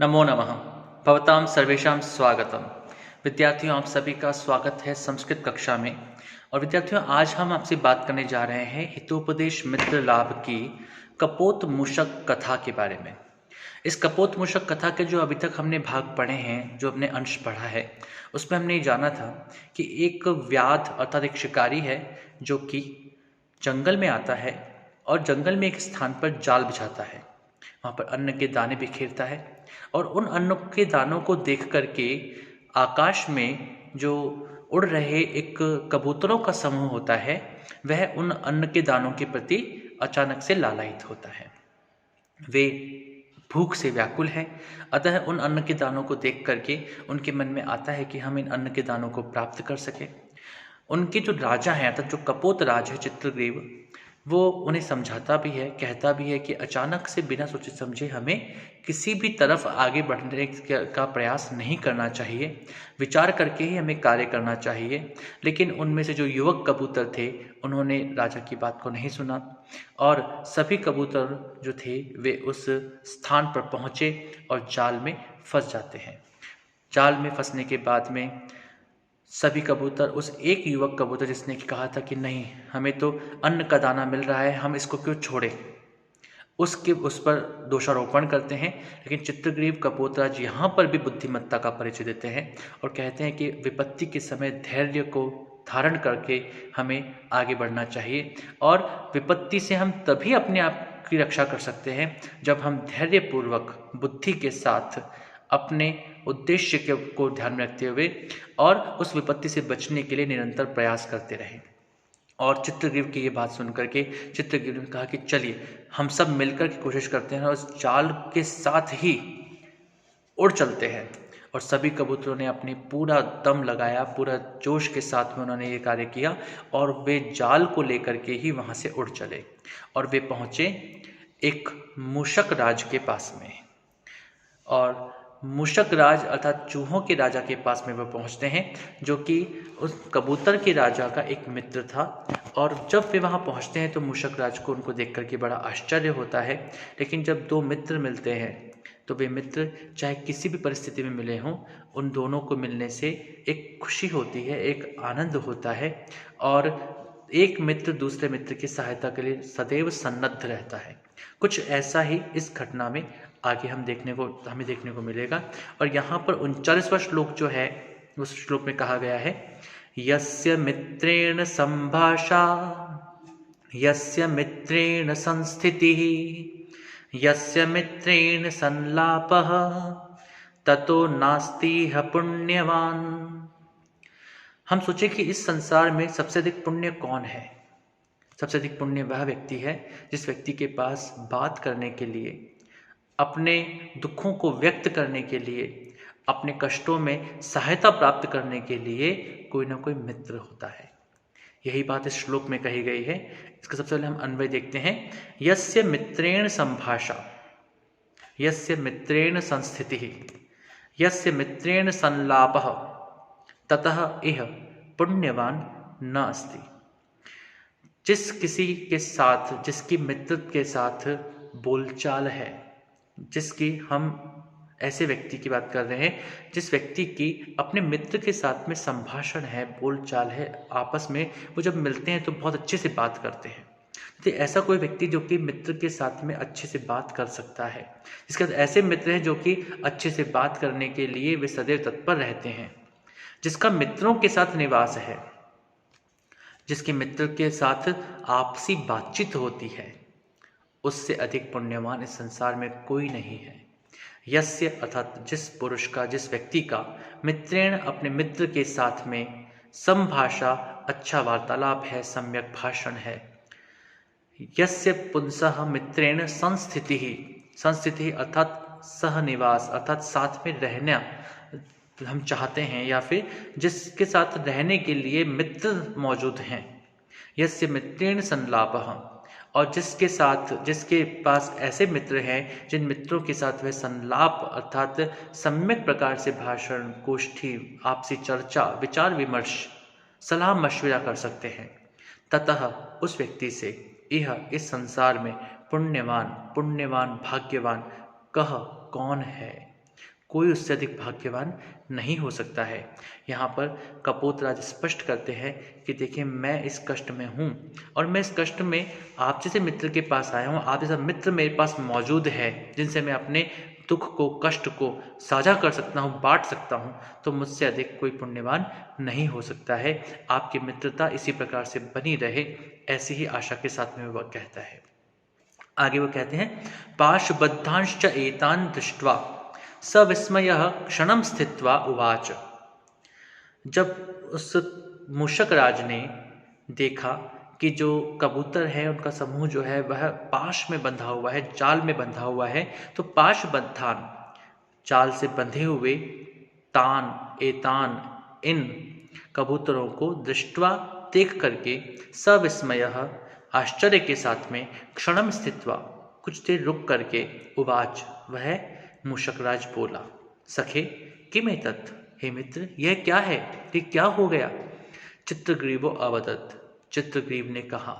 नमो नमः। भवतां सर्वेषां स्वागतम। विद्यार्थियों, आप सभी का स्वागत है संस्कृत कक्षा में। और विद्यार्थियों, आज हम आपसे बात करने जा रहे हैं हितोपदेश मित्र लाभ की कपोत मूषक कथा के बारे में। इस कपोत मूषक कथा के जो अभी तक हमने भाग पढ़े हैं, जो अपने अंश पढ़ा है, उसमें हमने ये जाना था कि एक व्याध अर्थात एक शिकारी है जो कि जंगल में आता है और जंगल में एक स्थान पर जाल बिछाता है। वहाँ पर अन्न के दाने बिखेरता है और उन अन्न के दानों को देख करके आकाश में जो उड़ रहे एक कबूतरों का समूह होता है, वह उन अन्न के दानों के प्रति अचानक से लालायित होता है। वे भूख से व्याकुल हैं, अतः उन अन्न के दानों को देख करके उनके मन में आता है कि हम इन अन्न के दानों को प्राप्त कर सकें। उनके जो राजा हैं अर्थात जो कपोत राज है चित्रग्रीव, वो उन्हें समझाता भी है, कहता भी है कि अचानक से बिना सोचे समझे हमें किसी भी तरफ आगे बढ़ने का प्रयास नहीं करना चाहिए, विचार करके ही हमें कार्य करना चाहिए। लेकिन उनमें से जो युवक कबूतर थे, उन्होंने राजा की बात को नहीं सुना और सभी कबूतर जो थे वे उस स्थान पर पहुँचे और जाल में फंस जाते हैं। जाल में फंसने के बाद में सभी कबूतर उस एक युवक कबूतर जिसने कहा था कि नहीं, हमें तो अन्न का दाना मिल रहा है, हम इसको क्यों छोड़े, उसके उस पर दोषारोपण करते हैं। लेकिन चित्रग्रीव कपोतराज यहाँ पर भी बुद्धिमत्ता का परिचय देते हैं और कहते हैं कि विपत्ति के समय धैर्य को धारण करके हमें आगे बढ़ना चाहिए और विपत्ति से हम तभी अपने आप की रक्षा कर सकते हैं जब हम धैर्यपूर्वक बुद्धि के साथ अपने उद्देश्य को ध्यान में रखते हुए और उस विपत्ति से बचने के लिए निरंतर प्रयास करते रहें। और चित्रग्रीव की ये बात सुनकर के चित्रग्रीव ने कहा कि चलिए हम सब मिलकर की कोशिश करते हैं और उस जाल के साथ ही उड़ चलते हैं। और सभी कबूतरों ने अपनी पूरा दम लगाया, पूरा जोश के साथ में उन्होंने ये कार्य किया और वे जाल को लेकर के ही वहाँ से उड़ चले और वे पहुँचे एक मूषक राज के पास में। और मूषक राज अर्थात चूहों के राजा के पास में वह पहुंचते हैं, जो कि उस कबूतर के राजा का एक मित्र था। और जब वे वहां पहुंचते हैं तो मूषक राज को उनको देख करके बड़ा आश्चर्य होता है। लेकिन जब दो मित्र मिलते हैं तो वे मित्र चाहे किसी भी परिस्थिति में मिले हों, उन दोनों को मिलने से एक खुशी होती है, एक आनंद होता है और एक मित्र दूसरे मित्र की सहायता के लिए सदैव सन्नद्ध रहता है। कुछ ऐसा ही इस घटना में आगे हमें देखने को मिलेगा। और यहाँ पर 39वां श्लोक जो है, उस श्लोक में कहा गया है, यस्य मित्रेण संभाषा, यस्य मित्रेण संस्थितिः, यस्य मित्रेण संलापः, ततो नास्तिह पुण्यवान। हम सोचे कि इस संसार में सबसे अधिक पुण्य कौन है। सबसे अधिक पुण्य वह व्यक्ति है जिस व्यक्ति के पास बात करने के लिए, अपने दुखों को व्यक्त करने के लिए, अपने कष्टों में सहायता प्राप्त करने के लिए कोई ना कोई मित्र होता है। यही बात इस श्लोक में कही गई है। इसका सबसे पहले हम अन्वय देखते हैं। यस्य मित्रेण संभाषा, यस्य मित्रेण संस्थितिः, यस्य मित्रेण संलापः, ततः इह पुण्यवान न अस्ति। जिस किसी के साथ, जिसकी मित्र के साथ बोलचाल है, जिसकी हम ऐसे व्यक्ति की बात कर रहे हैं जिस व्यक्ति की अपने मित्र के साथ में संभाषण है, बोलचाल है, आपस में वो जब मिलते हैं तो बहुत अच्छे से बात करते हैं। तो ऐसा कोई व्यक्ति जो कि मित्र के साथ में अच्छे से बात कर सकता है, इसके साथ ऐसे मित्र हैं जो कि अच्छे से बात करने के लिए वे सदैव तत्पर रहते हैं, जिसका मित्रों के साथ निवास है, जिसके मित्र के साथ आपसी बातचीत होती है, उससे अधिक पुण्यवान इस संसार में कोई नहीं है। यस्य अर्थात जिस पुरुष का, जिस व्यक्ति का मित्रेण अपने मित्र के साथ में संभाषा, अच्छा वार्तालाप है, सम्यक भाषण है। यस्य पुंसः मित्रेण संस्थिति, संस्थिति अर्थात सहनिवास अर्थात साथ में रहना हम चाहते हैं या फिर जिसके साथ रहने के लिए मित्र मौजूद हैं। यस्य मित्रेण संलापः, और जिसके पास ऐसे मित्र हैं जिन मित्रों के साथ वह संलाप अर्थात सम्यक प्रकार से भाषण, गोष्ठी, आपसी चर्चा, विचार विमर्श, सलाह मशविरा कर सकते हैं। ततः उस व्यक्ति से यह इस संसार में पुण्यवान, भाग्यवान कौन है। कोई उससे अधिक भाग्यवान नहीं हो सकता है। यहाँ पर कपोतराज स्पष्ट करते हैं कि देखिए, मैं इस कष्ट में हूँ और मैं इस कष्ट में आप जैसे मित्र के पास आया हूँ। आप जैसा मित्र मेरे पास मौजूद है जिनसे मैं अपने दुख को, कष्ट को साझा कर सकता हूँ, बांट सकता हूँ, तो मुझसे अधिक कोई पुण्यवान नहीं हो सकता है। आपकी मित्रता इसी प्रकार से बनी रहे, ऐसी ही आशा के साथ में वह कहता है। आगे वो कहते हैं, पाशबद्धांश्च एतान् दृष्ट्वा सविस्मयः क्षणं स्थित्वा उवाच। जब उस मूषक राज ने देखा कि जो कबूतर है उनका समूह जो है वह पाश में बंधा हुआ है, जाल में बंधा हुआ है, तो पाशबद्धान, जाल से बंधे हुए, तान एतान, इन कबूतरों को दृष्टवा, देख करके, सविस्मयः, आश्चर्य के साथ में, क्षणम स्थित्वा, कुछ देर रुक करके, उवाच, वह मूषकराज बोला, सखे किम एतत्, हे मित्र यह क्या है, ये क्या हो गया। चित्रग्रीवो अवदत्, चित्रग्रीव ने कहा,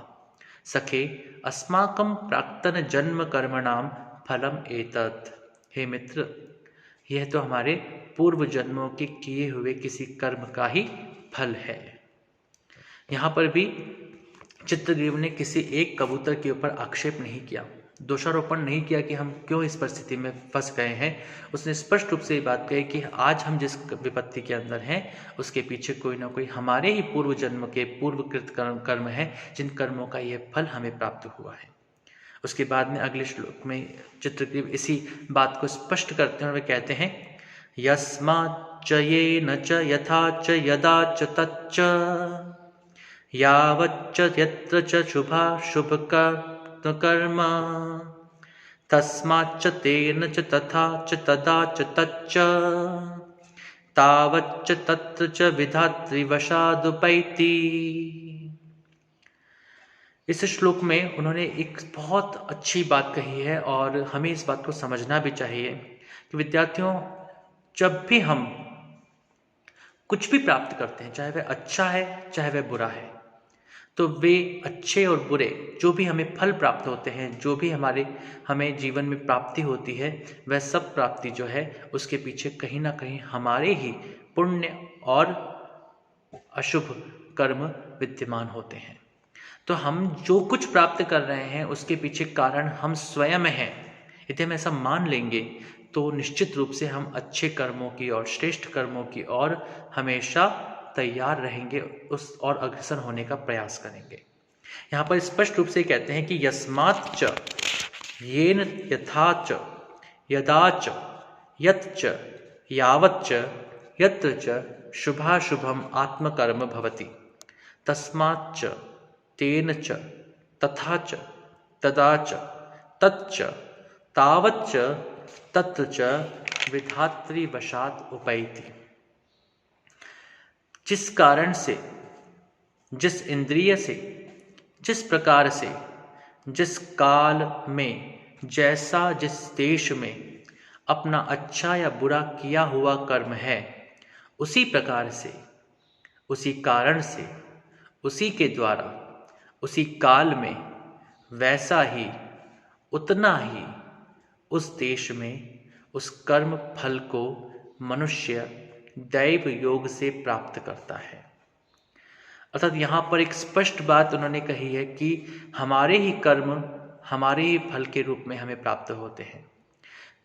सखे अस्माकं प्राक्तन जन्म कर्मणाम फलम एतत्, हे मित्र यह तो हमारे पूर्व जन्मों के किए हुए किसी कर्म का ही फल है। यहाँ पर भी चित्रग्रीव ने किसी एक कबूतर के ऊपर आक्षेप नहीं किया, दोषारोपण नहीं किया कि हम क्यों इस परिस्थिति में फंस गए हैं। उसने स्पष्ट रूप से ये बात कही कि आज हम जिस विपत्ति के अंदर हैं उसके पीछे कोई ना कोई हमारे ही पूर्व जन्म के पूर्वकृत कर्म है, जिन कर्मों का यह फल हमें प्राप्त हुआ है। उसके बाद में अगले श्लोक में चित्रग्रीव इसी बात को स्पष्ट करते हैं और वे कहते हैं, यस्माच्च येन च यथा च यदा च तच्च यावच्च यत्र च शुभा शुभकर्म तस्माच्च तेन च तथा च तदा च तच्च तावच्च तत्र च विधात्री वशादुपैति। इस श्लोक में उन्होंने एक बहुत अच्छी बात कही है और हमें इस बात को समझना भी चाहिए कि विद्यार्थियों, जब भी हम कुछ भी प्राप्त करते हैं, चाहे वह अच्छा है चाहे वह बुरा है, तो वे अच्छे और बुरे जो भी हमें फल प्राप्त होते हैं, जो भी हमें जीवन में प्राप्ति होती है, वह सब प्राप्ति जो है उसके पीछे कहीं ना कहीं हमारे ही पुण्य और अशुभ कर्म विद्यमान होते हैं। तो हम जो कुछ प्राप्त कर रहे हैं उसके पीछे कारण हम स्वयं हैं। यदि हम ऐसा मान लेंगे तो निश्चित रूप से हम अच्छे कर्मों की और श्रेष्ठ कर्मों की और हमेशा तैयार रहेंगे उस और अग्रसर होने का प्रयास करेंगे। यहाँ पर स्पष्ट रूप से कहते हैं कि यस्माच्च येन यथा च यदा च यत् च यावच्च यत्र च शुभाशुभम आत्मकर्म भवति तस्माच्च तेन च तथा च तदा च तच्च तावच्च तत्र च विधात्री वशात उपैति। जिस कारण से, जिस इंद्रिय से, जिस प्रकार से, जिस काल में, जैसा जिस देश में अपना अच्छा या बुरा किया हुआ कर्म है, उसी प्रकार से, उसी कारण से, उसी के द्वारा, उसी काल में, वैसा ही, उतना ही उस देश में उस कर्म फल को मनुष्य दैव योग से प्राप्त करता है। अर्थात यहाँ पर एक स्पष्ट बात उन्होंने कही है कि हमारे ही कर्म हमारे ही फल के रूप में हमें प्राप्त होते हैं।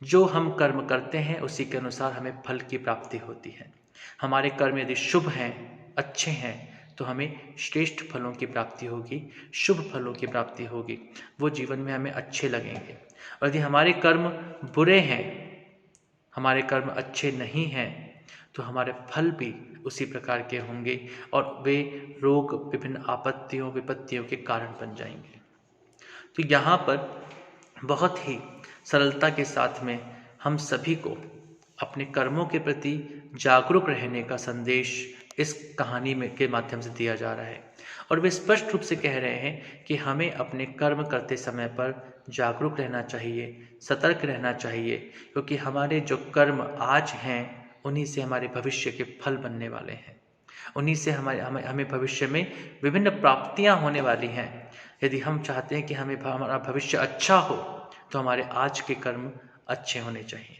जो हम कर्म करते हैं उसी के अनुसार हमें फल की प्राप्ति होती है। हमारे कर्म यदि शुभ हैं, अच्छे हैं, तो हमें श्रेष्ठ फलों की प्राप्ति होगी, शुभ फलों की प्राप्ति होगी, वो जीवन में हमें अच्छे लगेंगे। और यदि हमारे कर्म बुरे हैं, हमारे कर्म अच्छे नहीं हैं, तो हमारे फल भी उसी प्रकार के होंगे और वे रोग, विभिन्न आपत्तियों, विपत्तियों के कारण बन जाएंगे। तो यहाँ पर बहुत ही सरलता के साथ में हम सभी को अपने कर्मों के प्रति जागरूक रहने का संदेश इस कहानी में के माध्यम से दिया जा रहा है। और वे स्पष्ट रूप से कह रहे हैं कि हमें अपने कर्म करते समय पर जागरूक रहना चाहिए, सतर्क रहना चाहिए, क्योंकि हमारे जो कर्म आज हैं उन्हीं से हमारे भविष्य के फल बनने वाले हैं। उन्हीं से हमें भविष्य में विभिन्न प्राप्तियां होने वाली हैं। यदि हम चाहते हैं कि हमारा भविष्य अच्छा हो, तो हमारे आज के कर्म अच्छे होने चाहिए।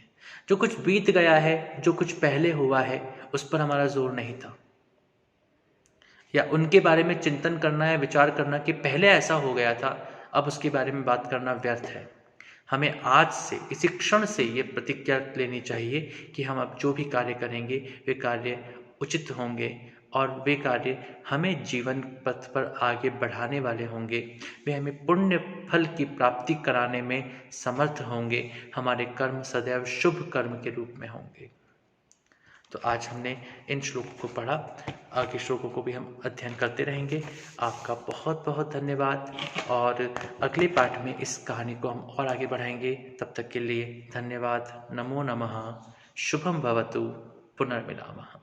जो कुछ बीत गया है, जो कुछ पहले हुआ है, उस पर हमारा जोर नहीं था, या उनके बारे में चिंतन करना है, विचार करना कि पहले ऐसा हो गया था, अब उसके बारे में बात करना व्यर्थ है। हमें आज से, इसी क्षण से ये प्रतिज्ञा लेनी चाहिए कि हम अब जो भी कार्य करेंगे वे कार्य उचित होंगे और वे कार्य हमें जीवन पथ पर आगे बढ़ाने वाले होंगे, वे हमें पुण्य फल की प्राप्ति कराने में समर्थ होंगे, हमारे कर्म सदैव शुभ कर्म के रूप में होंगे। तो आज हमने इन श्लोकों को पढ़ा, आगे श्लोकों को भी हम अध्ययन करते रहेंगे। आपका बहुत बहुत धन्यवाद, और अगले पाठ में इस कहानी को हम और आगे बढ़ाएंगे। तब तक के लिए धन्यवाद। नमो नमः। शुभम भवतु। पुनर्मिलामः।